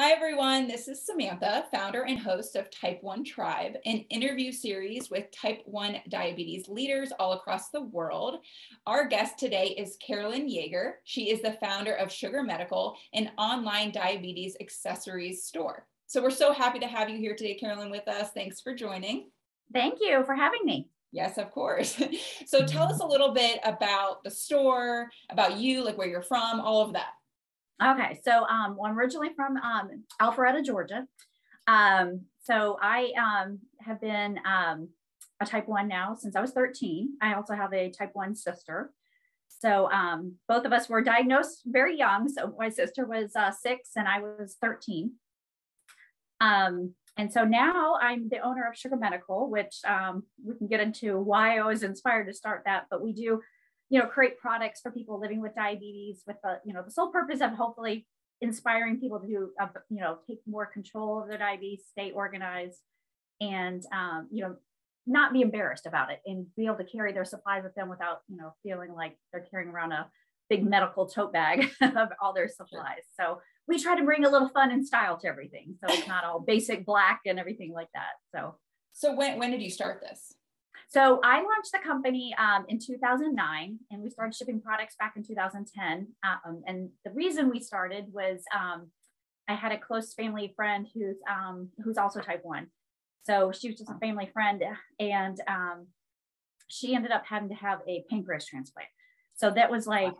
Hi, everyone. This is Samantha, founder and host of Type 1 Tribe, an interview series with Type 1 diabetes leaders all across the world. Our guest today is Carolyn Jager. She is the founder of Sugar Medical, an online diabetes accessories store. So we're so happy to have you here today, Carolyn, with us. Thanks for joining. Thank you for having me. Yes, of course. So tell us a little bit about the store, about you, like where you're from, all of that. Okay, so well, I'm originally from Alpharetta, Georgia. So I have been a type 1 now since I was 13. I also have a type 1 sister. So both of us were diagnosed very young. So my sister was 6 and I was 13. And so now I'm the owner of Sugar Medical, which we can get into why I was inspired to start that, but we do create products for people living with diabetes with the sole purpose of hopefully inspiring people to, take more control of their diabetes, stay organized, and, not be embarrassed about it and be able to carry their supplies with them without, feeling like they're carrying around a big medical tote bag of all their supplies. So we try to bring a little fun and style to everything. So it's not all basic black and everything like that. So when did you start this? So I launched the company in 2009, and we started shipping products back in 2010. And the reason we started was I had a close family friend who's also type 1. So she was just a family friend, and she ended up having to have a pancreas transplant. So that was like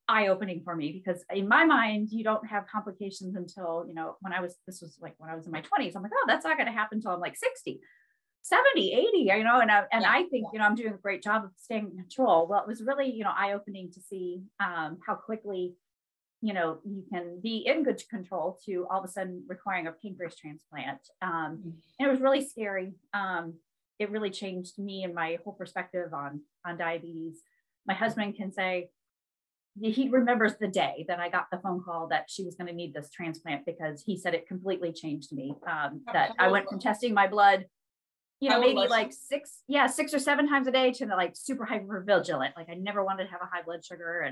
eye-opening for me, because in my mind, you don't have complications until, this was like when I was in my 20s. I'm like, oh, that's not going to happen until I'm like 60. 70, 80, I think, I'm doing a great job of staying in control. Well, it was really, eye-opening to see how quickly, you can be in good control to all of a sudden requiring a pancreas transplant. And it was really scary. It really changed me and my whole perspective on diabetes. My husband can say he remembers the day that I got the phone call that she was going to need this transplant, because he said it completely changed me. That I went from testing my blood maybe like 6 or 7 times a day to like super hyper vigilant. Like I never wanted to have a high blood sugar,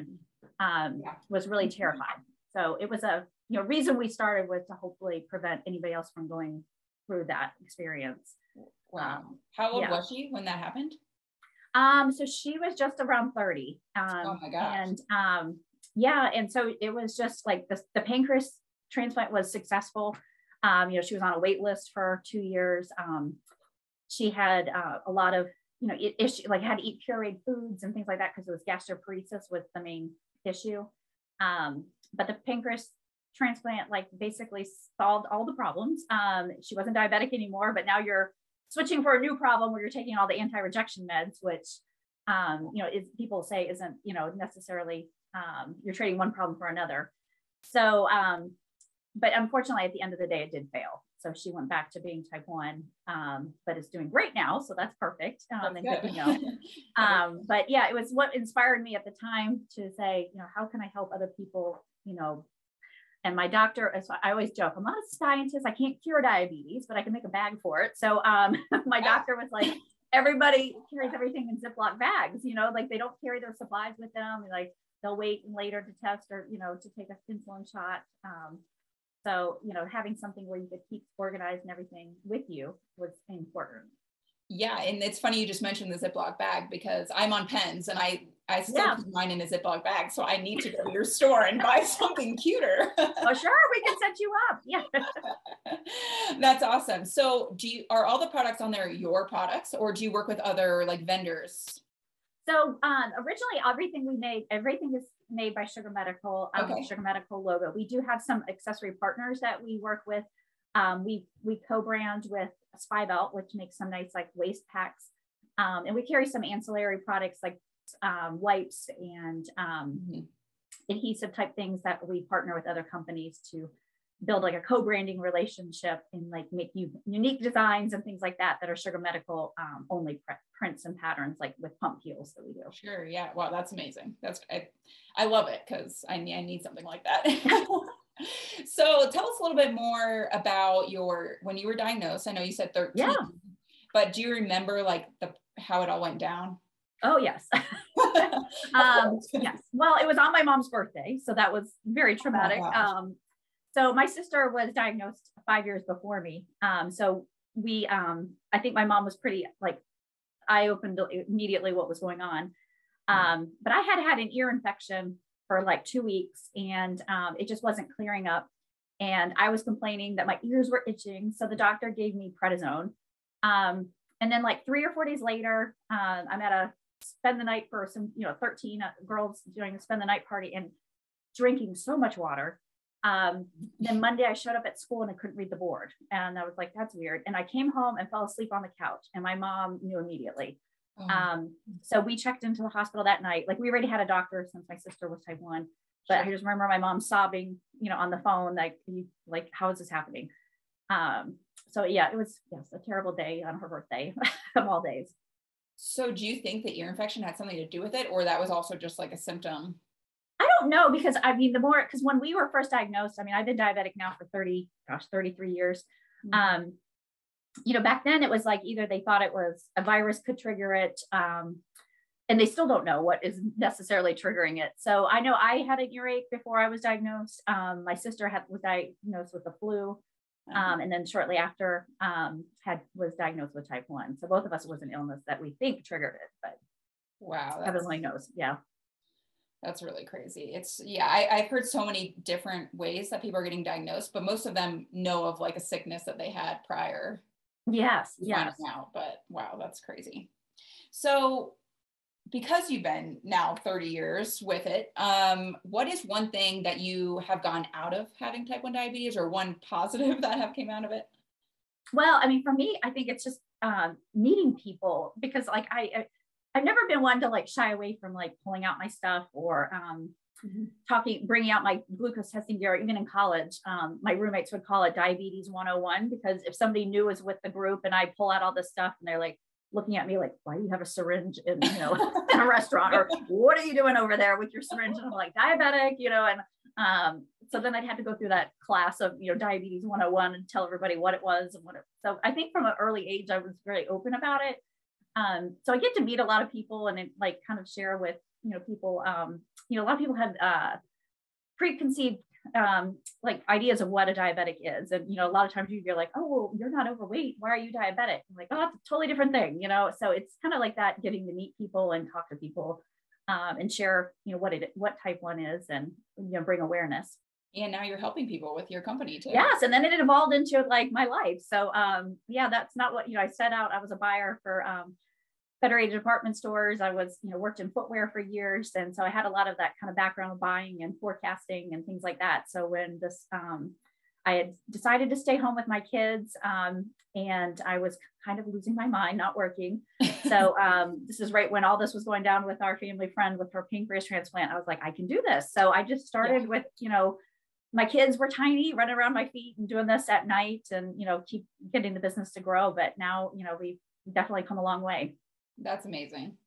and was really terrified. So it was a reason we started was to hopefully prevent anybody else from going through that experience. Wow. How old was she when that happened? So she was just around 30. Oh my gosh. And and so it was just like the pancreas transplant was successful. She was on a wait list for 2 years. She had a lot of, issue, like had to eat pureed foods and things like that, because it was gastroparesis was the main issue. But the pancreas transplant, like basically solved all the problems. She wasn't diabetic anymore, but now you're switching for a new problem where you're taking all the anti-rejection meds, which, people say isn't, necessarily, you're trading one problem for another. So, but unfortunately at the end of the day, it did fail. So she went back to being type 1, but is doing great now. So that's perfect. And good to know. But yeah, it was what inspired me at the time to say, how can I help other people, and my doctor, as I always joke, I'm not a scientist. I can't cure diabetes, but I can make a bag for it. So my doctor was like, everybody carries everything in Ziploc bags, like they don't carry their supplies with them. Like they'll wait later to test or, to take an insulin shot. So, having something where you could keep organized and everything with you was important. Yeah. And it's funny you just mentioned the Ziploc bag, because I'm on pens and I still keep mine in a Ziploc bag. So I need to go to your store and buy something cuter. Oh, sure. We can set you up. Yeah. That's awesome. So are all the products on there your products, or do you work with other like vendors? So originally everything is made by Sugar Medical, Sugar Medical logo. We do have some accessory partners that we work with. We co-brand with Spy Belt, which makes some nice like waist packs. And we carry some ancillary products like wipes and adhesive type things that we partner with other companies to build like a co-branding relationship and like make unique designs and things like that are Sugar Medical only prints and patterns, like with pump heels that we do. Sure. Yeah. Wow. That's amazing. I love it, because I need something like that. So tell us a little bit more about when you were diagnosed. I know you said 13, but do you remember like how it all went down? Oh, yes. Yes. Well, it was on my mom's birthday, so that was very traumatic. So my sister was diagnosed 5 years before me. So we, I think my mom was pretty like eye-opened immediately what was going on. But I had an ear infection for like 2 weeks, and it just wasn't clearing up. And I was complaining that my ears were itching. So the doctor gave me prednisone. And then like 3 or 4 days later, I'm at a spend the night for some, 13 girls doing a spend the night party and drinking so much water. Then Monday I showed up at school and I couldn't read the board. And I was like, that's weird. And I came home and fell asleep on the couch, and my mom knew immediately. So we checked into the hospital that night. Like we already had a doctor since my sister was type 1, but I just remember my mom sobbing, on the phone, like, how is this happening? So yeah, it was a terrible day on her birthday of all days. So do you think the ear infection had something to do with it, or that was also just like a symptom? I don't know, because because when we were first diagnosed, I've been diabetic now for 33 years. Back then it was like either they thought it was a virus could trigger it. And they still don't know what is necessarily triggering it. So I know I had an earache before I was diagnosed. My sister was diagnosed with the flu. And then shortly after was diagnosed with type 1. So both of us was an illness that we think triggered it, but wow, heaven only knows. Yeah. That's really crazy. I've heard so many different ways that people are getting diagnosed, but most of them know of like a sickness that they had prior. Yes. Out, but wow, that's crazy. So because you've been now 30 years with it, what is one thing that you have gone out of having type 1 diabetes, or one positive that have came out of it? Well, for me, I think it's just meeting people, because like I've never been one to like shy away from like pulling out my stuff or bringing out my glucose testing gear. Even in college, my roommates would call it diabetes 101, because if somebody new is with the group and I pull out all this stuff and they're like looking at me like, why do you have a syringe in, in a restaurant, or what are you doing over there with your syringe? And I'm like, diabetic, and so then I'd have to go through that class of, diabetes 101 and tell everybody what it was and so I think from an early age, I was very open about it. So I get to meet a lot of people and like kind of share with, people, a lot of people have preconceived like ideas of what a diabetic is. And, a lot of times you're like, oh, well, you're not overweight. Why are you diabetic? I'm like, oh, that's a totally different thing, So it's kind of like that, getting to meet people and talk to people and share, what type 1 is, and, bring awareness. And now you're helping people with your company too. Yes. And then it evolved into like my life. So that's not what, I set out. I was a buyer for Federated department stores. I was, worked in footwear for years. And so I had a lot of that kind of background of buying and forecasting and things like that. So when I had decided to stay home with my kids, and I was kind of losing my mind, not working. So this is right when all this was going down with our family friend with her pancreas transplant. I was like, I can do this. So I just started with, my kids were tiny, running around my feet and doing this at night, and, keep getting the business to grow. But now, we've definitely come a long way. That's amazing.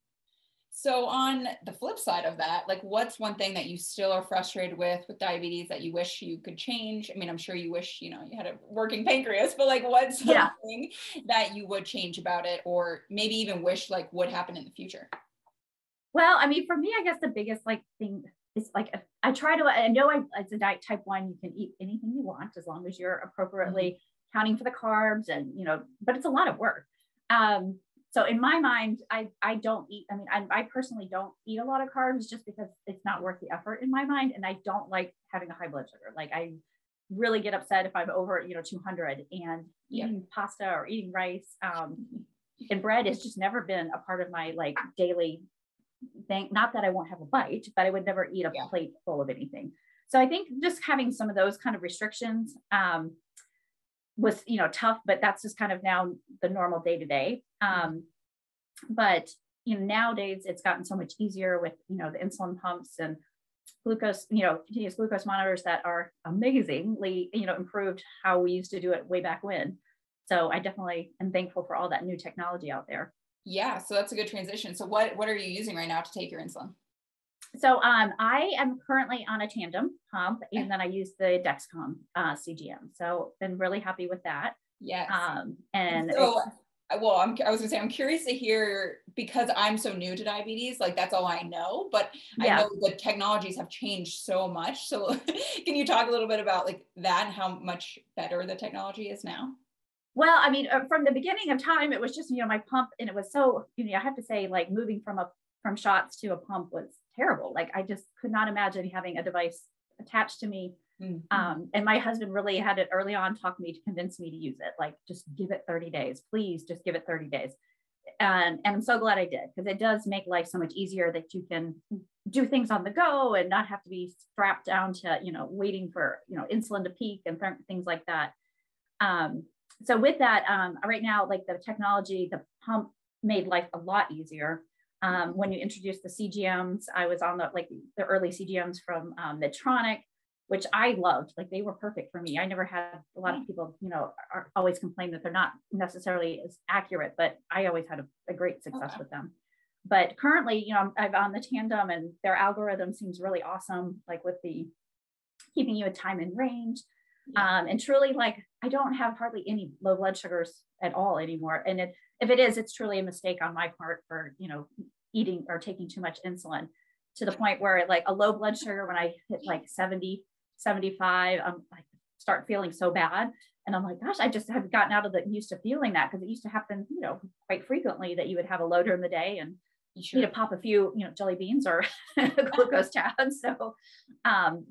So on the flip side of that, like, what's one thing that you still are frustrated with diabetes that you wish you could change? I'm sure you wish, you had a working pancreas, but like, what's something that you would change about it, or maybe even wish like would happen in the future? Well, for me, I guess the biggest thing is like, I know as a type 1, you can eat anything you want as long as you're appropriately counting for the carbs, and, but it's a lot of work. So in my mind, I don't eat, I personally don't eat a lot of carbs, just because it's not worth the effort in my mind. And I don't like having a high blood sugar. Like, I really get upset if I'm over, 200, and eating pasta or eating rice, and bread has just never been a part of my like daily thing. Not that I won't have a bite, but I would never eat a plate full of anything. So I think just having some of those kind of restrictions, was, tough, but that's just kind of now the normal day to day. But, nowadays it's gotten so much easier with, the insulin pumps and glucose, continuous glucose monitors that are amazingly, improved how we used to do it way back when. So I definitely am thankful for all that new technology out there. Yeah. So that's a good transition. So what are you using right now to take your insulin? So I am currently on a Tandem pump, and then I use the Dexcom CGM. So been really happy with that. Yes. And so well, I was gonna say, I'm curious to hear, because I'm so new to diabetes, like that's all I know, but I Yeah. know the technologies have changed so much. So can you talk a little bit about like that and how much better the technology is now? Well, I mean, from the beginning of time, it was just, my pump, and it was so, I have to say, like moving from shots to a pump was terrible. Like I just could not imagine having a device attached to me. And my husband really had it early on, talk me to convince me to use it. Like, just give it 30 days, please just give it 30 days. And I'm so glad I did, because it does make life so much easier that you can do things on the go and not have to be strapped down to, waiting for, insulin to peak and things like that. So with that, right now, like the technology, the pump made life a lot easier. When you introduced the CGMs, I was on the early CGMs from Medtronic, which I loved. Like they were perfect for me. I never had a lot of people, are always complain that they're not necessarily as accurate, but I always had a great success with them. But currently, I'm on the Tandem, and their algorithm seems really awesome, like with the keeping you at time and range. And truly, like, I don't have hardly any low blood sugars at all anymore. And if it is, it's truly a mistake on my part for, eating or taking too much insulin, to the point where like a low blood sugar, when I hit like 70, 75, I start feeling so bad. And I'm like, gosh, I just have gotten out of the used to feeling that, because it used to happen, quite frequently, that you would have a low during the day and you need to pop a few, jelly beans or glucose tabs. So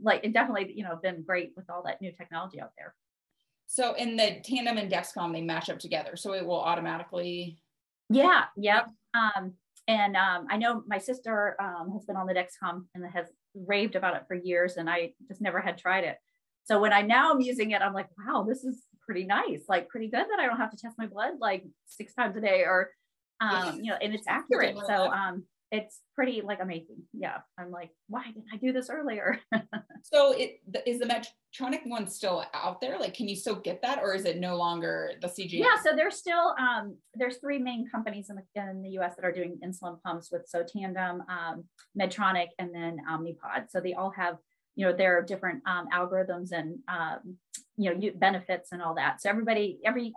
like it definitely, been great with all that new technology out there. So in the Tandem and Dexcom, they match up together, so it will automatically. Yeah. Yep. I know my sister has been on the Dexcom and has raved about it for years, and I just never had tried it. So when I now am using it, I'm like, wow, this is pretty nice, like pretty good that I don't have to test my blood like 6 times a day, or and it's accurate. So it's pretty like amazing. Yeah. I'm like, why didn't I do this earlier? So is the Medtronic one still out there? Like, can you still get that, or is it no longer the CGM? Yeah. So there's still, there's 3 main companies in the US that are doing insulin pumps so Tandem, Medtronic, and then Omnipod. So they all have, their different algorithms and, benefits and all that. So every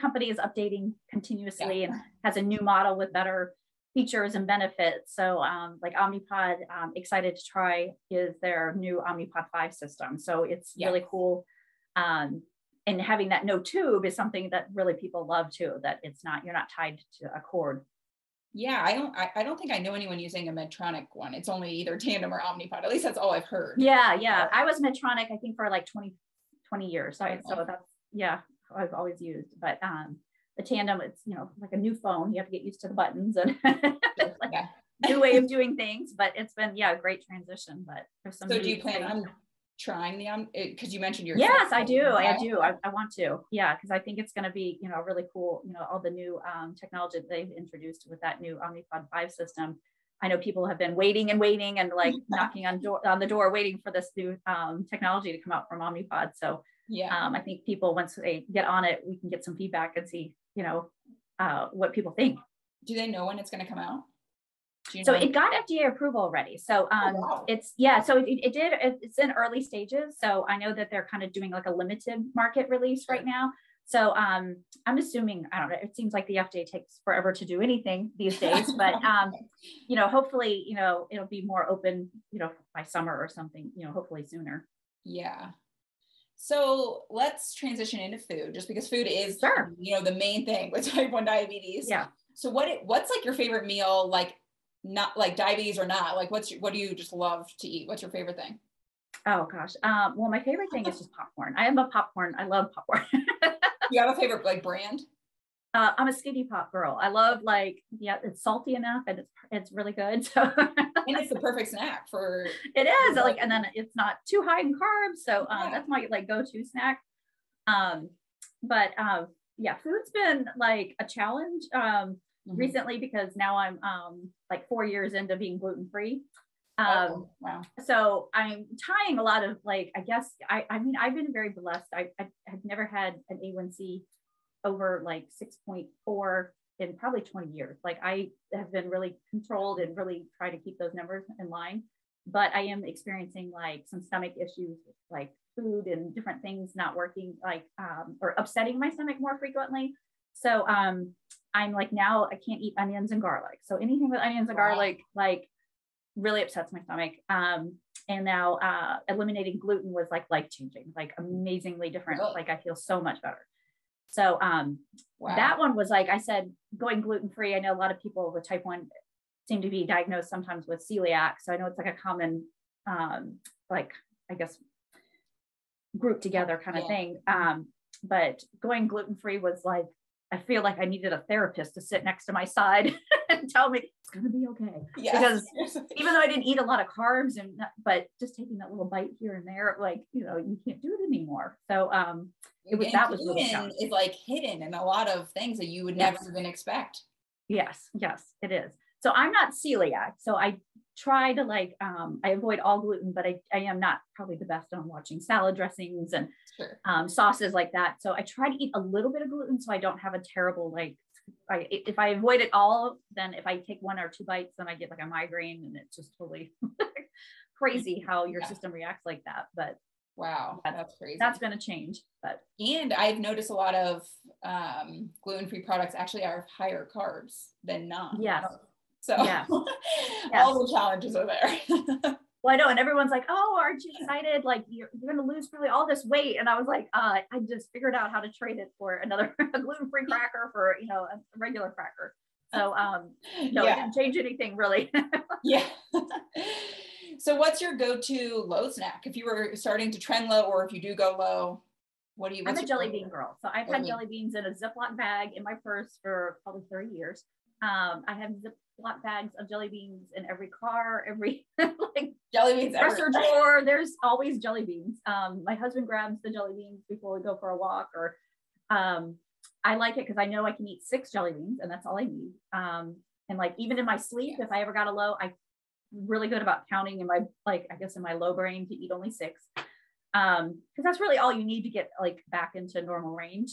company is updating continuously and has a new model with better features and benefits. So like Omnipod, excited to try is their new Omnipod 5 system. So it's really cool. And having that no tube is something that really people love too, that you're not tied to a cord. Yeah, I don't think I know anyone using a Medtronic one. It's only either Tandem or Omnipod. At least that's all I've heard. Yeah. I was Medtronic, I think, for like 20 years. So that's, I've always used. But the Tandem, it's, like a new phone. You have to get used to the buttons and like new way of doing things. But it's been, a great transition. But there's some. So do you plan on trying because you mentioned your. Yes, I do. I want to. Yeah, because I think it's going to be, really cool. All the new technology that they've introduced with that new Omnipod 5 system. I know people have been waiting and like knocking on the door, waiting for this new technology to come out from Omnipod. So I think people, once they get on it, we can get some feedback and see, what people think. Do they know when it's going to come out? So it got FDA approval already. So it's it's in early stages. So I know that they're kind of doing like a limited market release right now. So I'm assuming, I don't know, it seems like the FDA takes forever to do anything these days, but hopefully, it'll be more open, by summer or something, hopefully sooner. Yeah. So let's transition into food, just because food is, the main thing with type 1 diabetes. Yeah. So what's like your favorite meal, like not like diabetes or not, like what do you just love to eat? What's your favorite thing? Oh gosh. Well, my favorite thing is just popcorn. I love popcorn. You have a favorite like brand? I'm a Skinny Pop girl. I love it's salty enough and it's really good. So and it's the perfect snack for. It is and then it's not too high in carbs. So that's my go-to snack. But food's been like a challenge recently, because now I'm 4 years into being gluten-free. Wow. So I'm tying a lot of I guess I've been very blessed. I have never had an A1C over 6.4 in probably 20 years. I have been really controlled and really try to keep those numbers in line, but I am experiencing some stomach issues, food and different things not working, or upsetting my stomach more frequently. So I'm like, now I can't eat onions and garlic. So anything with onions and garlic, like really upsets my stomach. And now eliminating gluten was like life-changing, like amazingly different. Like I feel so much better. So that one was like, I said, going gluten-free. I know a lot of people with type 1 seem to be diagnosed sometimes with celiac. So I know it's like a common, like, I guess, group together kind of thing. But going gluten-free was like, I feel like I needed a therapist to sit next to my side and tell me it's going to be okay. Yes. Because even though I didn't eat a lot of carbs but just taking that little bite here and there, like, you know, you can't do it anymore. So that was really challenging. It's like hidden in a lot of things that you would never even expect. Yes, it is. So I'm not celiac. So I try to like, I avoid all gluten, but I am not probably the best on watching salad dressings and sauces like that. So I try to eat a little bit of gluten so I don't have a terrible, like, if I avoid it all, then if I take 1 or 2 bites, then I get like a migraine, and it's just totally crazy how your system reacts like that. But wow, that's crazy. That's been a change. And I've noticed a lot of gluten-free products actually are higher carbs than non. Yes. So all the challenges are there. Well, I know. And everyone's like, oh, aren't you excited? Like you're going to lose really all this weight. And I was like, I just figured out how to trade it for another gluten-free cracker for, you know, a regular cracker. So, no, it didn't change anything really. So what's your go-to low snack? If you were starting to trend low, or if you do go low, I'm a jelly bean girl. So I've had jelly beans in a Ziploc bag in my purse for probably 30 years. I have Ziploc bags of jelly beans in every car, every like jelly beans dresser drawer. There's always jelly beans. My husband grabs the jelly beans before we go for a walk, or I like it because I know I can eat 6 jelly beans and that's all I need. And like even in my sleep, if I ever got a low, I'm really good about counting in my, like, I guess in my low brain to eat only 6. Because that's really all you need to get like back into normal range.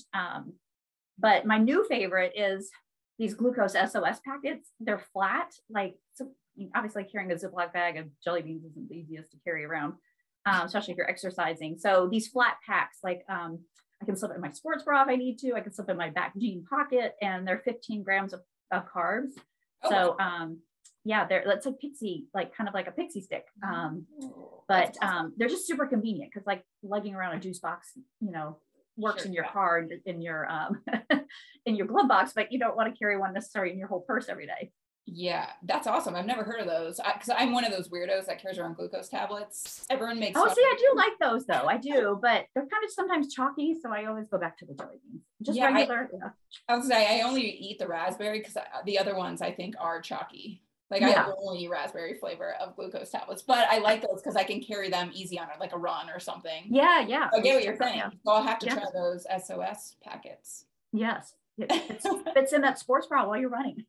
But my new favorite is these glucose SOS packets. They're flat, like, so obviously carrying a Ziploc bag of jelly beans isn't the easiest to carry around, especially if you're exercising. So these flat packs, like, I can slip it in my sports bra if I need to. I can slip it in my back jean pocket, and they're 15 grams of carbs. So, that's a pixie, like kind of like a pixie stick. But they're just super convenient because like lugging around a juice box, you know, works in your car, in your in your glove box, but you don't want to carry one necessarily in your whole purse every day. Yeah, that's awesome. I've never heard of those because I'm one of those weirdos that carries around glucose tablets. Everyone makes. Oh, see, I do like those though. I do, but they're kind of sometimes chalky, so I always go back to the jelly beans. Just regular. I would say I only eat the raspberry because the other ones I think are chalky. Like I only eat raspberry flavor of glucose tablets, but I like those because I can carry them easy on like a run or something. Yeah. I get what you're saying. So I'll have to try those SOS packets. Yes. It's in that sports bra while you're running.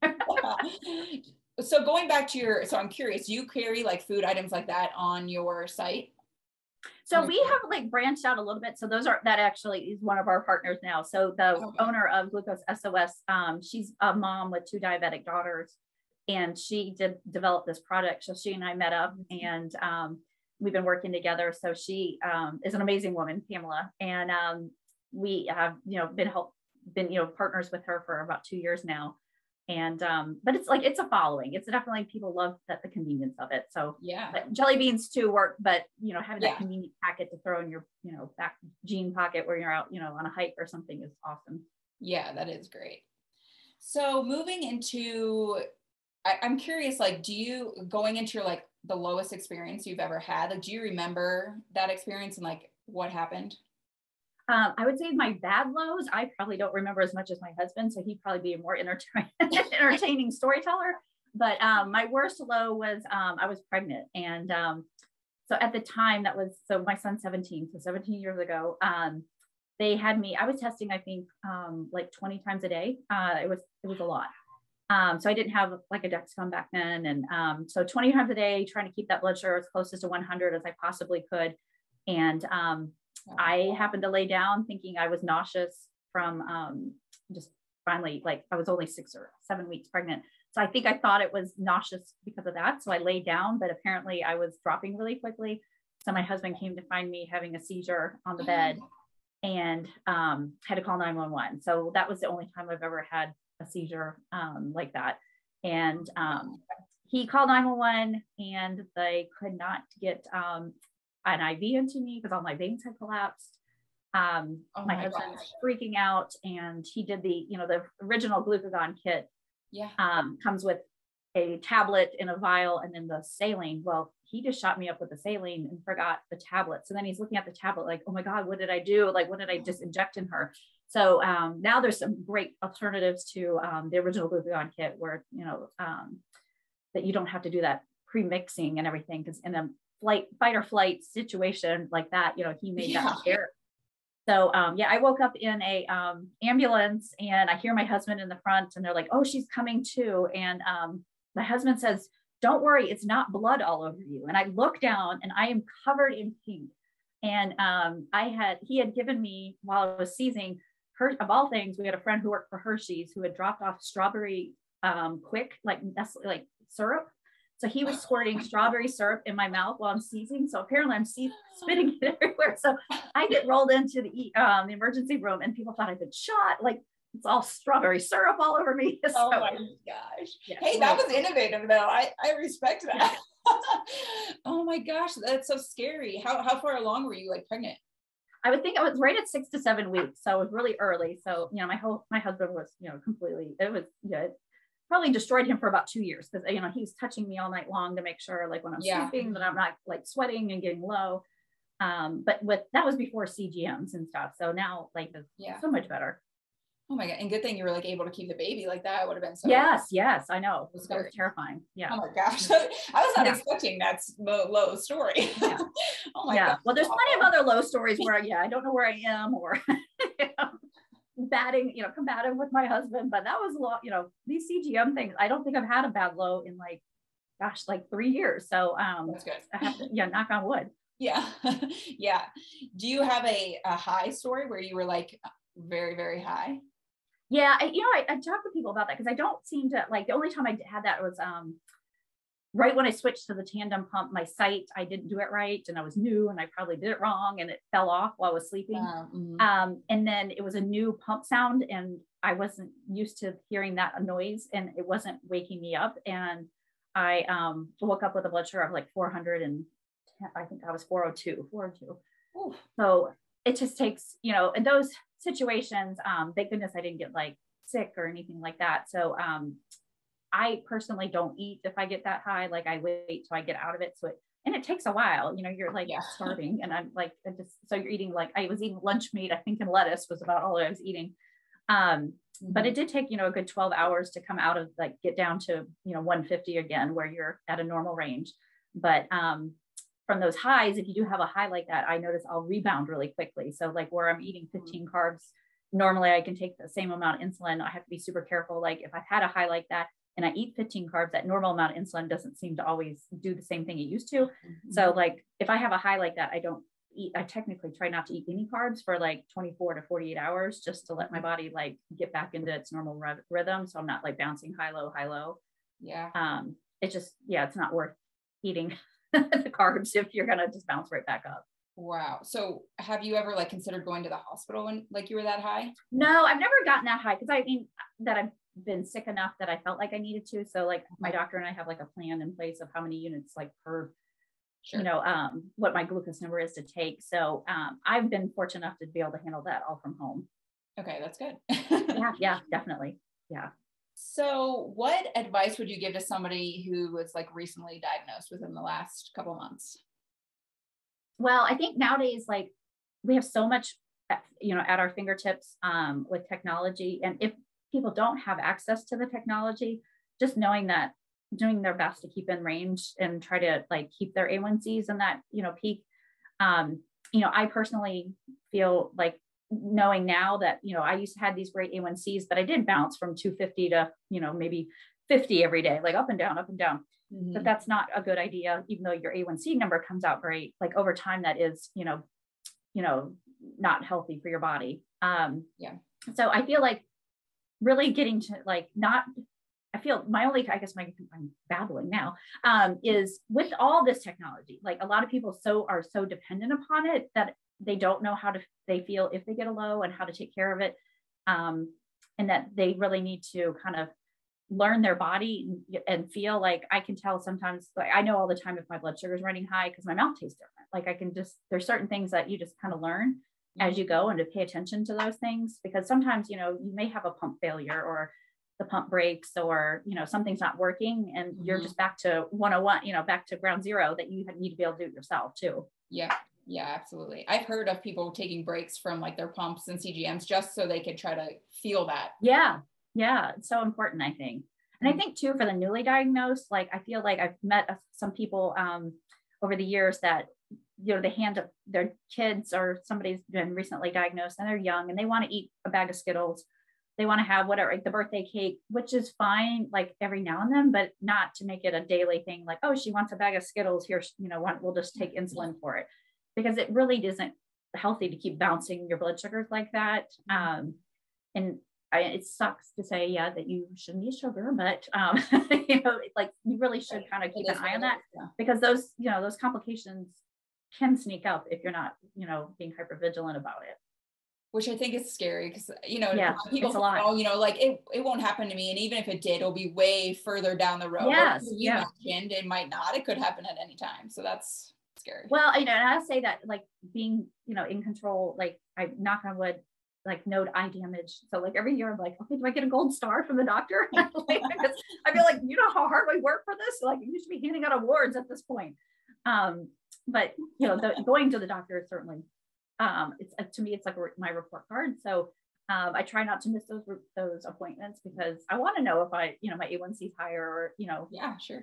So going back to so I'm curious, do you carry like food items like that on your site? So we have like branched out a little bit. So that actually is one of our partners now. So the owner of Glucose SOS, she's a mom with 2 diabetic daughters. And she did develop this product. So she and I met up, and we've been working together. So she is an amazing woman, Pamela. And we have, been partners with her for about 2 years now. And, but it's like, it's a following. It's definitely, people love the convenience of it. So but jelly beans too work, but, having that convenient packet to throw in your, back jean pocket where you're out, on a hike or something is awesome. Yeah, that is great. So moving into, I'm curious, like, going into like the lowest experience you've ever had, like, do you remember that experience and like what happened? I would say my bad lows, I probably don't remember as much as my husband. So he'd probably be a more entertaining storyteller. But my worst low was, I was pregnant. And so at the time so my son's 17, so 17 years ago, they had me, I was testing, I think, like 20 times a day. It was a lot. So I didn't have like a Dexcom back then. And so 20 times a day, trying to keep that blood sugar as closest to 100 as I possibly could. And I happened to lay down thinking I was nauseous from just finally, like I was only 6 or 7 weeks pregnant. So I think I thought it was nauseous because of that. So I laid down, but apparently I was dropping really quickly. So my husband came to find me having a seizure on the bed. and had to call 911. So that was the only time I've ever had a seizure like that. And he called 911 and they could not get an IV into me because all my veins had collapsed. My husband was freaking out, and he did the original glucagon kit. Yeah. Comes with a tablet in a vial and then the saline. Well, he just shot me up with the saline and forgot the tablet. So then he's looking at the tablet like, oh my God, what did I do? Like, what did I just inject in her? So now there's some great alternatives to the original glucagon kit where, that you don't have to do that pre-mixing and everything. Because in a fight or flight situation like that, he made that clear. So I woke up in a ambulance and I hear my husband in the front and they're like, oh, she's coming too. And my husband says, don't worry, it's not blood all over you. And I look down and I am covered in pink. And he had given me, while I was seizing, of all things, we had a friend who worked for Hershey's who had dropped off strawberry quick, like syrup. So he was squirting strawberry syrup in my mouth while I'm seizing. So apparently I'm spitting it everywhere. So I get rolled into the emergency room and people thought I'd been shot. Like, it's all strawberry syrup all over me. So, oh my gosh. Yeah, hey, that was innovative though. I respect that. Yeah. Oh my gosh, that's so scary. How far along were you, like, pregnant? I would think I was right at 6 to 7 weeks. So it was really early. So, my husband was, completely, it probably destroyed him for about 2 years because, he was touching me all night long to make sure, like, when I'm sleeping that I'm not like sweating and getting low. But that was before CGMs and stuff. So now, like, it's so much better. Oh my God. And good thing you were like able to keep the baby like that. It would have been so. Yes. I know. It was terrifying. Yeah. Oh my gosh. I was not expecting that low story. Yeah. Oh my God. Well, there's plenty of other low stories where, I don't know where I am or, combative with my husband, but that was a lot, these CGM things. I don't think I've had a bad low in like 3 years. So, that's good. I have to, knock on wood. Yeah. Yeah. Do you have a high story where you were like very, very high? Yeah, I talk to people about that because I don't seem to, like, the only time I had that was right when I switched to the tandem pump. My sight, I didn't do it right, and I was new, and I probably did it wrong, and it fell off while I was sleeping. And then it was a new pump sound, and I wasn't used to hearing that noise, and it wasn't waking me up. And I woke up with a blood sugar of like 400, and I think I was 402. Ooh. So it just takes, in those situations, thank goodness I didn't get like sick or anything like that. So I personally don't eat if I get that high. Like, I wait till I get out of it. And it takes a while, you're like starving, and I'm like, so you're eating, like, I was eating lunch meat, I think, and lettuce was about all I was eating. But it did take, a good 12 hours to come out of, like, get down to, 150 again, where you're at a normal range. But from those highs, if you do have a high like that, I notice I'll rebound really quickly. So, like, where I'm eating 15 carbs, normally I can take the same amount of insulin. I have to be super careful. Like, if I've had a high like that and I eat 15 carbs, that normal amount of insulin doesn't seem to always do the same thing it used to. So, like, if I have a high like that, I don't eat, I technically try not to eat any carbs for like 24 to 48 hours, just to let my body, like, get back into its normal rhythm. So I'm not like bouncing high, low. Yeah. It's just, it's not worth eating the carbs if you're gonna just bounce right back up. Wow. So have you ever, like, considered going to the hospital when, like, you were that high? No, I've never gotten that high, because I've been sick enough that I felt like I needed to. So, like, my doctor and I have like a plan in place of how many units, like, per what my glucose number is to take. So I've been fortunate enough to be able to handle that all from home. Okay, that's good. Yeah, definitely. Yeah. So what advice would you give to somebody who was, like, recently diagnosed within the last couple of months? Well, I think nowadays, like, we have so much, at our fingertips with technology. And if people don't have access to the technology, just knowing that, doing their best to keep in range and try to, like, keep their A1Cs in that, peak. I personally feel like, knowing now that, I used to have these great A1Cs, but I did bounce from 250 to, maybe 50 every day, like up and down. Mm-hmm. But that's not a good idea, even though your A1C number comes out great. Like, over time, that is, not healthy for your body. So I feel like really getting to, like, I'm babbling now, is with all this technology, like, a lot of people are so dependent upon it that they don't know how they feel if they get a low and how to take care of it. And that they really need to kind of learn their body and feel like, I can tell sometimes, like I know all the time if my blood sugar is running high because my mouth tastes different. Like I can there's certain things that you just kind of learn as you go, and to pay attention to those things, because sometimes, you may have a pump failure or the pump breaks, or, something's not working, and you're just back to 101, back to ground zero, that you need to be able to do it yourself too. Yeah. Yeah, absolutely. I've heard of people taking breaks from like their pumps and CGMs just so they could try to feel that. Yeah. Yeah. It's so important, I think. And I think too, for the newly diagnosed, like, I feel like I've met some people over the years that, they hand up their kids, or somebody's been recently diagnosed and they're young and they want to eat a bag of Skittles. They want to have whatever, like the birthday cake, which is fine, like every now and then, but not to make it a daily thing. Like, oh, she wants a bag of Skittles here. We'll just take insulin for it, because it really isn't healthy to keep bouncing your blood sugars like that. And it sucks to say, that you shouldn't eat sugar, but, like you really should kind of keep an eye on that, because those, those complications can sneak up if you're not, being hyper vigilant about it. Which I think is scary, because, people it's a lot. Like it won't happen to me. And even if it did, it'll be way further down the road. Yes. You mentioned it might not, it could happen at any time. So that's scary. Well, and I say that, like, being, in control, like, I knock on wood, like, no eye damage. So like every year I'm like, okay, do I get a gold star from the doctor? Because I feel like, how hard we work for this? Like, you should be handing out awards at this point. But going to the doctor is certainly, it's to me, it's like my report card. So I try not to miss those appointments, because I want to know if my A1C is higher, or, Yeah, sure.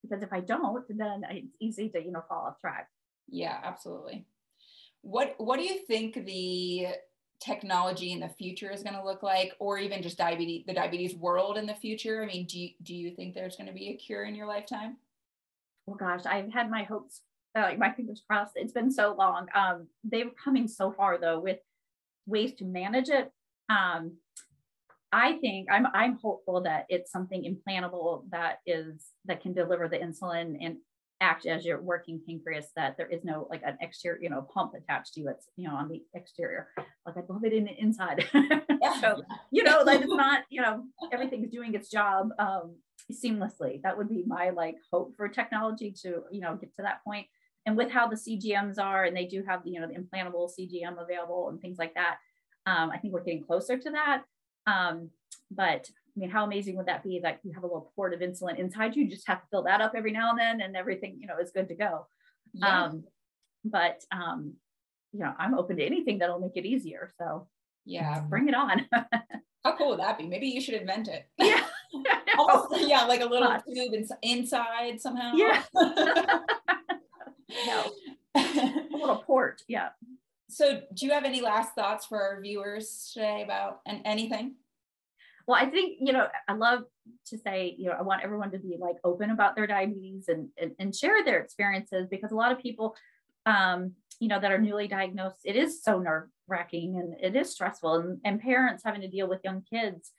Because if I don't, then it's easy to, fall off track. Yeah, absolutely. What do you think the technology in the future is going to look like, or even just the diabetes world in the future? I mean, do you think there's going to be a cure in your lifetime? Oh gosh, I've had my hopes, my fingers crossed. It's been so long. They're coming so far though with ways to manage it. I think I'm hopeful that it's something implantable that can deliver the insulin and act as your working pancreas, that there is no like an exterior, pump attached to it, on the exterior. Like, I'd love it in the inside. So, like, it's not, everything's doing its job seamlessly. That would be my like hope for technology to, get to that point. And with how the CGMs are, and they do have the implantable CGM available and things like that, I think we're getting closer to that. But I mean, how amazing would that be that you have a little port of insulin inside you? Just have to fill that up every now and then, and everything, is good to go. Yeah. I'm open to anything that'll make it easier. So yeah, bring it on. How cool would that be? Maybe you should invent it. Yeah. Yeah, like a little tube inside somehow. Yeah. No. A little port. Yeah. So do you have any last thoughts for our viewers today about anything? Well, I think, I love to say, I want everyone to be like open about their diabetes and share their experiences, because a lot of people, that are newly diagnosed, it is so nerve wracking and it is stressful, and parents having to deal with young kids,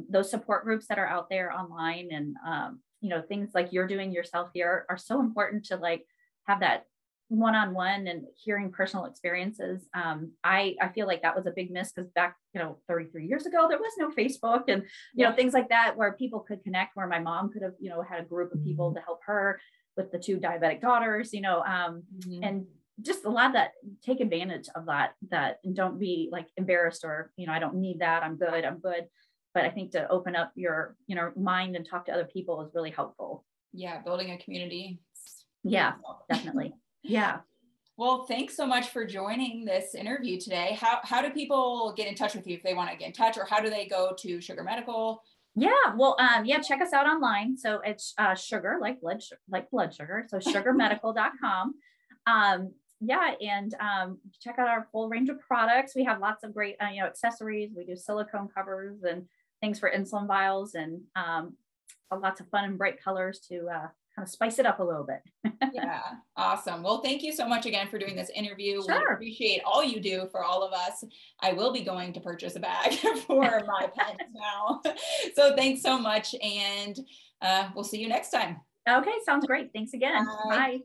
those support groups that are out there online, and, things like you're doing yourself here are so important to like have that one-on-one and hearing personal experiences. I feel like that was a big miss, because back 33 years ago there was no Facebook and things like that, where people could connect, where my mom could have had a group of people to help her with the 2 diabetic daughters, and just a lot of that, take advantage of that and don't be like embarrassed, or I don't need that, I'm good. But I think to open up your mind and talk to other people is really helpful. Yeah, building a community. Yeah, definitely. Yeah. Well, thanks so much for joining this interview today. How do people get in touch with you if they want to get in touch, or how do they go to Sugar Medical? Yeah, well, check us out online. So it's sugar, like blood sugar. So sugarmedical.com. And check out our full range of products. We have lots of great, accessories. We do silicone covers and things for insulin vials, and lots of fun and bright colors to kind of spice it up a little bit. Yeah, awesome. Well, thank you so much again for doing this interview. Sure. We appreciate all you do for all of us. I will be going to purchase a bag for my pets now. So thanks so much, and we'll see you next time. Okay, sounds great. Thanks again. Bye.